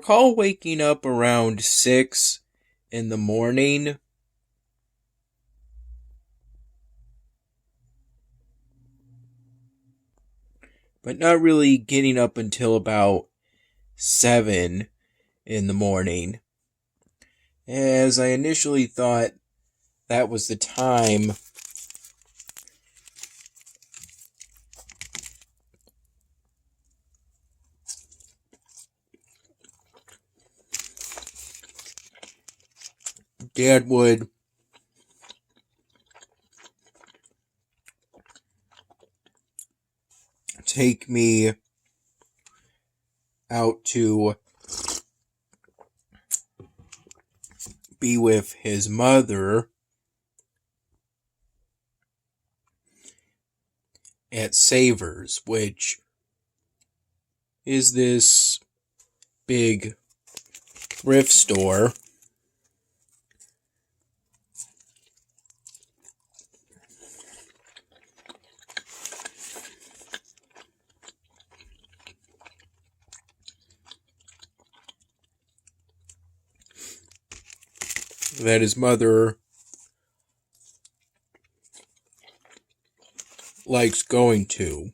recall waking up around 6 in the morning. But not really getting up until about 7 in the morning, as I initially thought that was the time Dad would take me out to be with his mother at Savers, which is this big thrift store that his mother likes going to.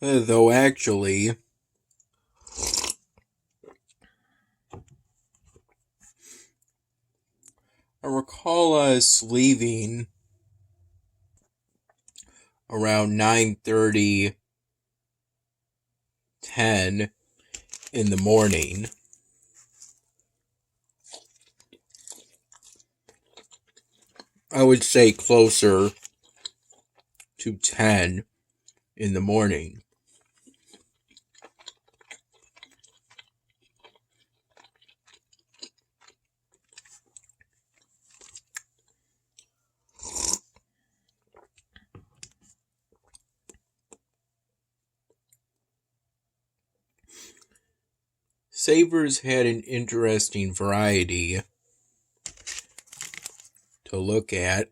Though actually, I recall us leaving around 9:30, 10 in the morning. I would say closer to 10 in the morning. Savers had an interesting variety to look at.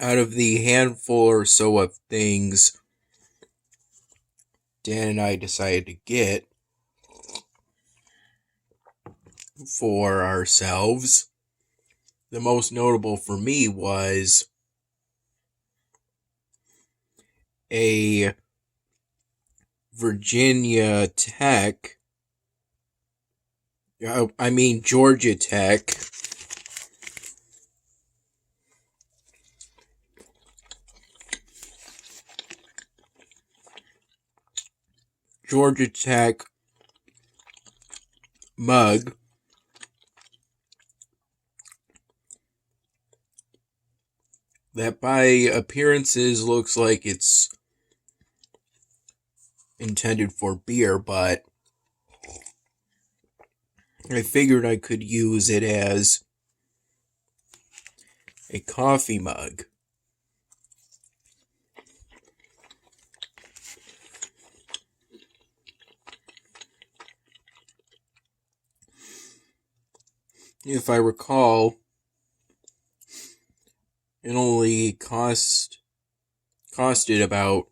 Out of the handful or so of things Dan and I decided to get for ourselves, the most notable for me was a Georgia Tech mug that by appearances looks like it's intended for beer, but I figured I could use it as a coffee mug. If I recall, it only costed about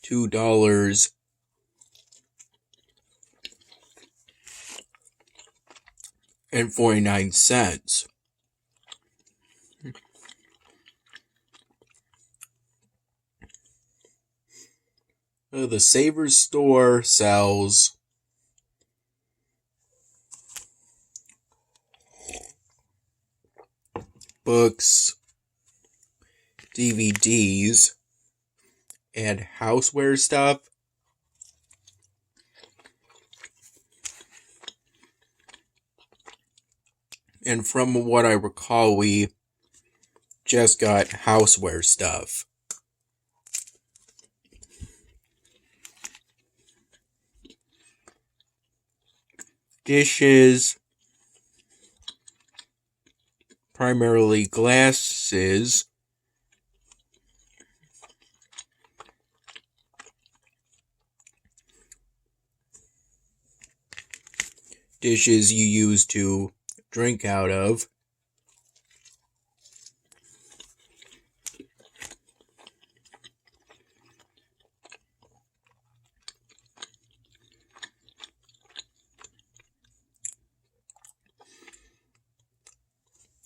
$2.49. The Savers store sells books, DVDs, and houseware stuff. And from what I recall, we just got houseware stuff. Dishes, primarily glasses, dishes you use to drink out of.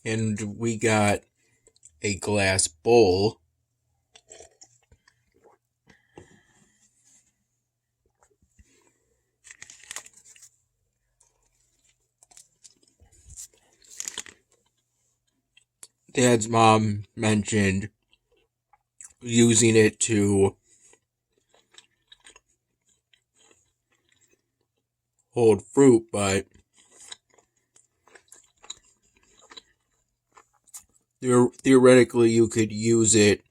And we got a glass bowl. Dad's mom mentioned using it to hold fruit, but theoretically you could use it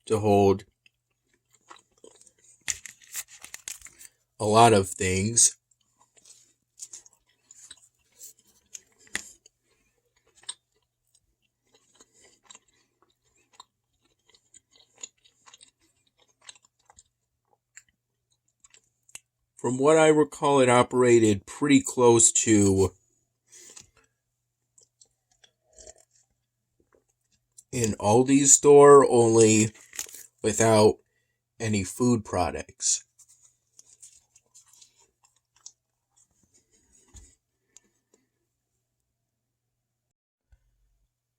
to hold a lot of things. From what I recall, it operated pretty close to an Aldi store, only without any food products.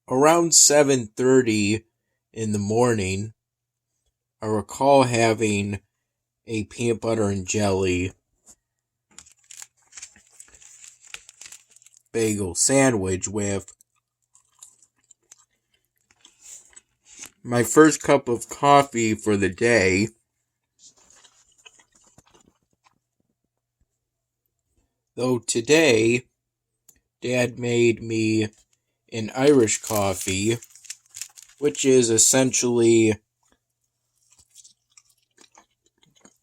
Around 7:30 in the morning, I recall having a peanut butter and jelly bagel sandwich with my first cup of coffee for the day. Though today, Dad made me an Irish coffee, which is essentially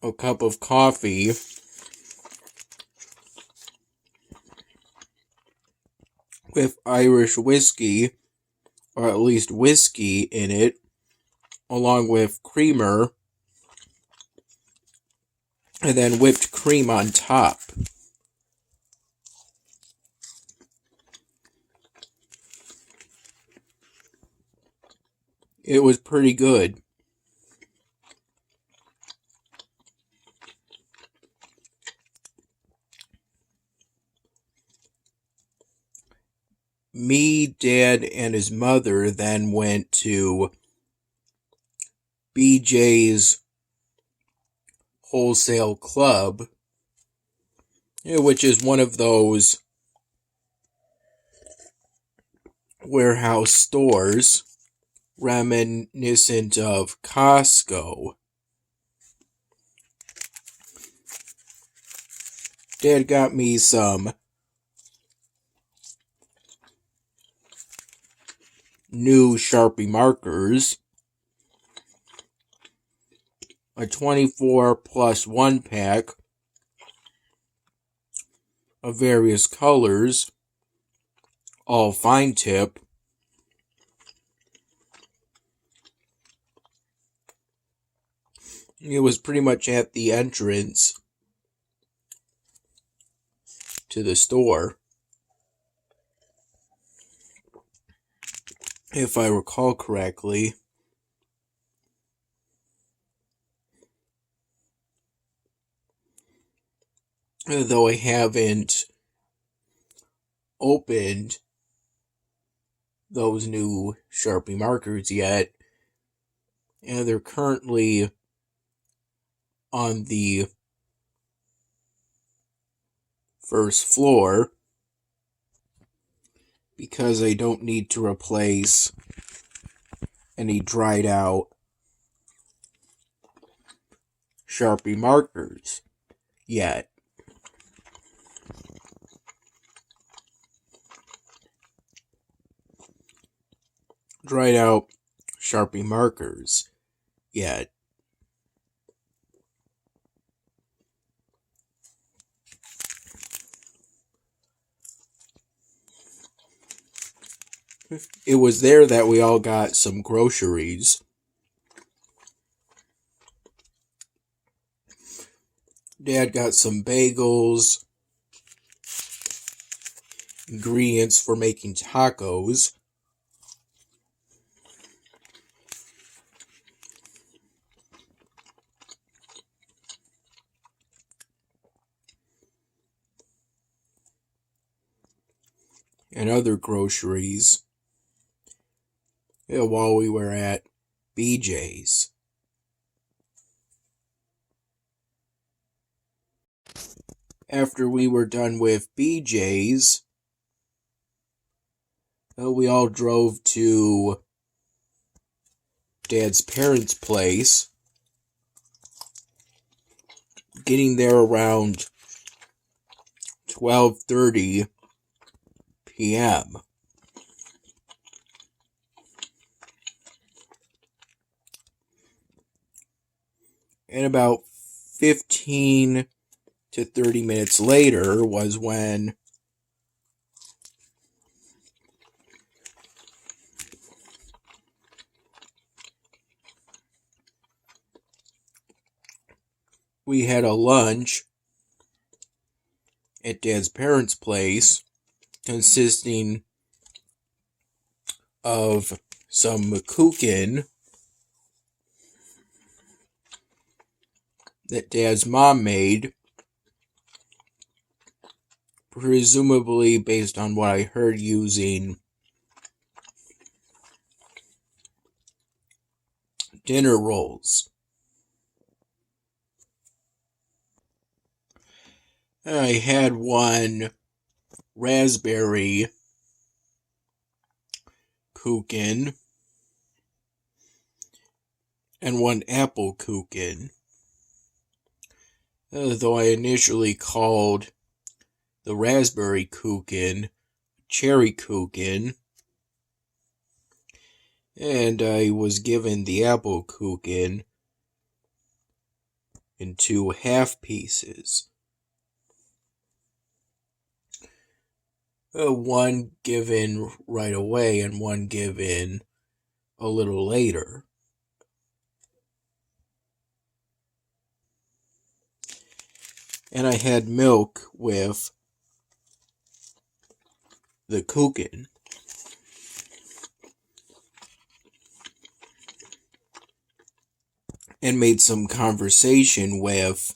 a cup of coffee with Irish whiskey, or at least whiskey in it, along with creamer, and then whipped cream on top. It was pretty good. Me, Dad, and his mother then went to BJ's Wholesale Club, which is one of those warehouse stores reminiscent of Costco. Dad got me some new Sharpie markers, a 24 plus 1 pack of various colors, all fine tip. It was pretty much at the entrance to the store, if I recall correctly. Though I haven't opened those new Sharpie markers yet, and they're currently on the first floor because I don't need to replace any dried out Sharpie markers yet. Dried out Sharpie markers yet. It was there that we all got some groceries. Dad got some bagels, ingredients for making tacos. And other groceries while we were at BJ's. After we were done with BJ's, we all drove to Dad's parents' place, getting there around 12:30 p.m. And about 15 to 30 minutes later was when we had a lunch at Dad's parents' place consisting of some kuchen that Dad's mom made, presumably based on what I heard, using dinner rolls. I had one raspberry kuchen and one apple kuchen. Though I initially called the raspberry kuchen cherry kuchen, and I was given the apple kuchen in 2 half pieces. One given right away and one given a little later. And I had milk with the kuchen. And made some conversation with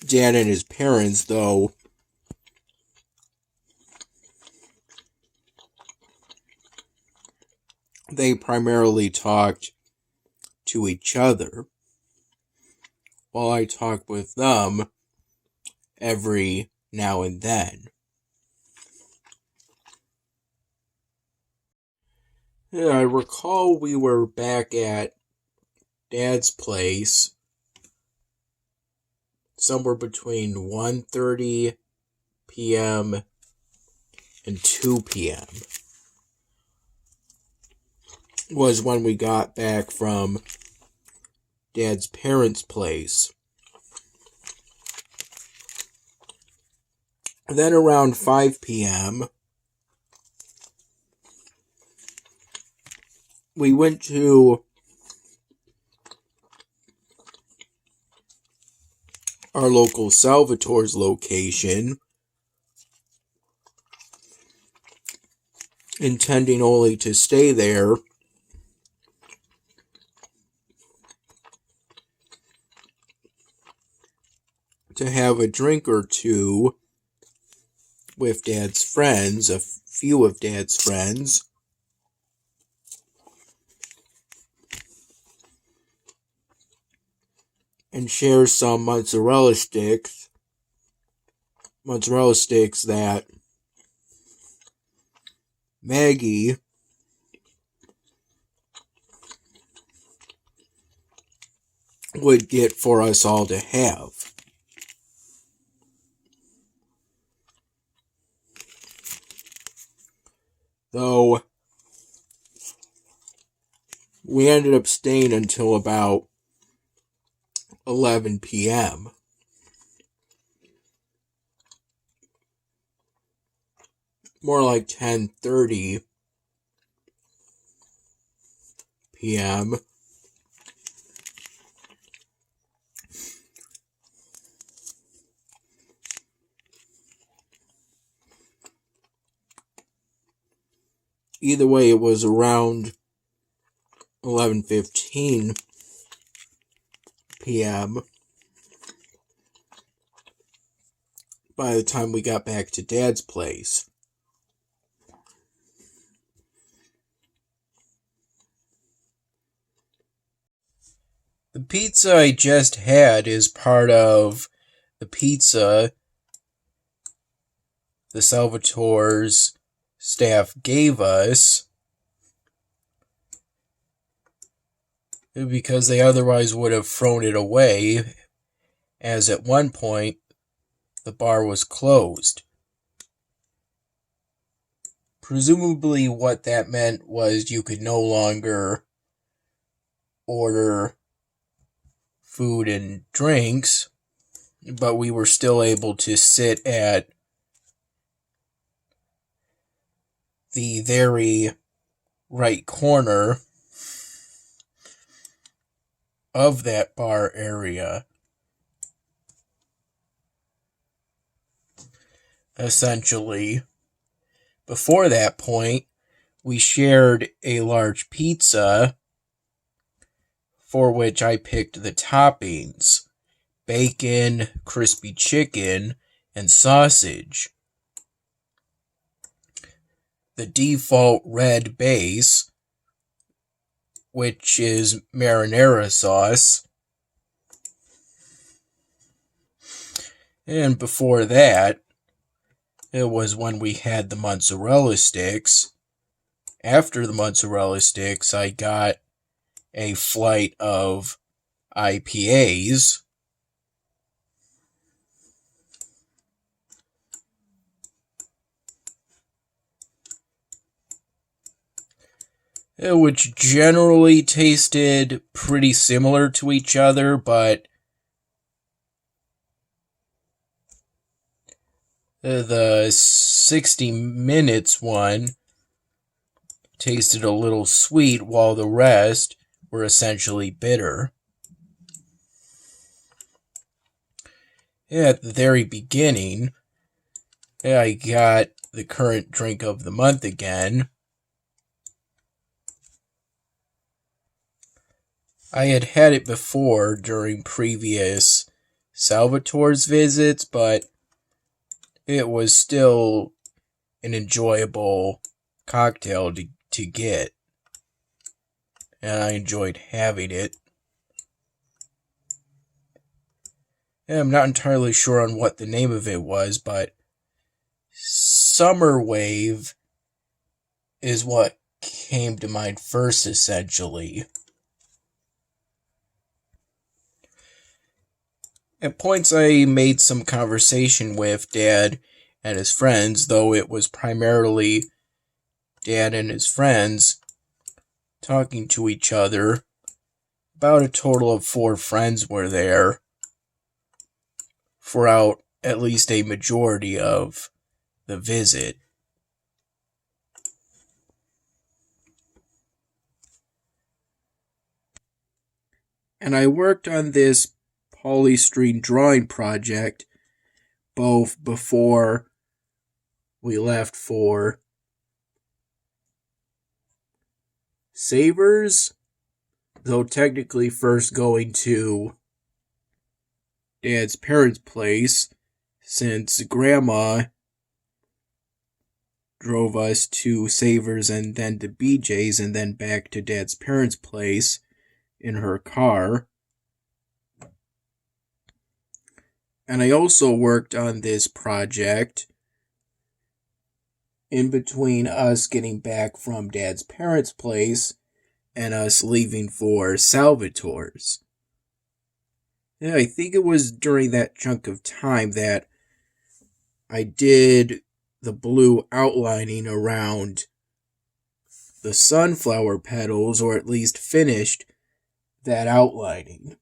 Dad and his parents, though they primarily talked to each other, while I talked with them every now and then. I recall we were back at Dad's place somewhere between 1:30 p.m. and 2 p.m. was when we got back from Dad's parents' place. Then around 5 p.m., we went to our local Salvatore's location, intending only to stay there to have a drink or two with Dad's friends, a few of Dad's friends, and share some mozzarella sticks that Maggie would get for us all to have. Though we ended up staying until about 11 p.m. More like 10:30 p.m. Either way, it was around 11:15 p.m. by the time we got back to Dad's place. The pizza I just had is part of the pizza the Salvatore's staff gave us, because they otherwise would have thrown it away, as at one point the bar was closed. Presumably what that meant was you could no longer order food and drinks, but we were still able to sit at the very right corner of that bar area. Essentially, before that point, we shared a large pizza for which I picked the toppings: bacon, crispy chicken, and sausage. The default red base, which is marinara sauce. And before that, it was when we had the mozzarella sticks. After the mozzarella sticks, I got a flight of IPAs. Which generally tasted pretty similar to each other, but the 60 minutes one tasted a little sweet, while the rest were essentially bitter. At the very beginning, I got the current drink of the month again. I had had it before during previous Salvatore's visits, but it was still an enjoyable cocktail to get, and I enjoyed having it. And I'm not entirely sure on what the name of it was, but Summer Wave is what came to mind first, essentially. At points I made some conversation with Dad and his friends, though it was primarily Dad and his friends talking to each other. About a total of 4 friends were there throughout at least a majority of the visit. And I worked on this polystyrene drawing project both before we left for Savers, though technically first going to Dad's parents' place, since Grandma drove us to Savers and then to BJ's and then back to Dad's parents' place in her car. And I also worked on this project in between us getting back from Dad's parents' place and us leaving for Salvatore's. Yeah, I think it was during that chunk of time that I did the blue outlining around the sunflower petals, or at least finished that outlining.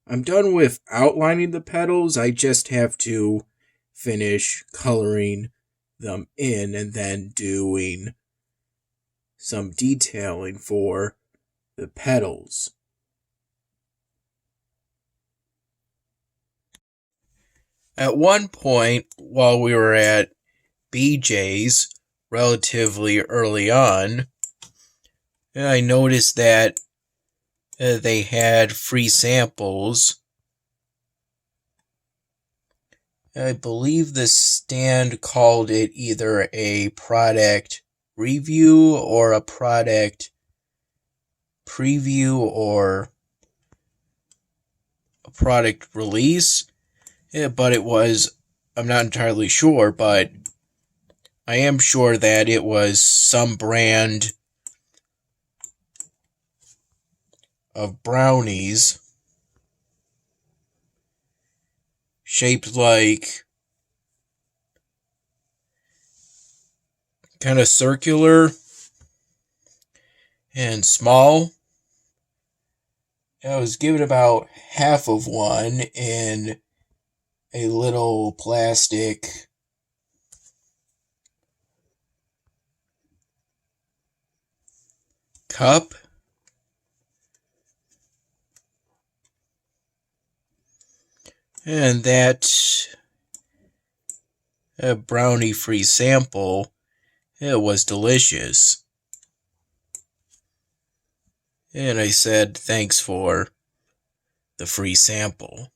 I'm done with outlining the petals. I just have to finish coloring them in and then doing some detailing for the petals. At one point, while we were at BJ's relatively early on, and I noticed that they had free samples. I believe the stand called it either a product review or a product preview or a product release. But it was, I'm not entirely sure, but I am sure that it was some brand of brownies shaped like kind of circular and small. I was given about half of one in a little plastic cup. And that brownie free sample, it was delicious. And I said, thanks for the free sample.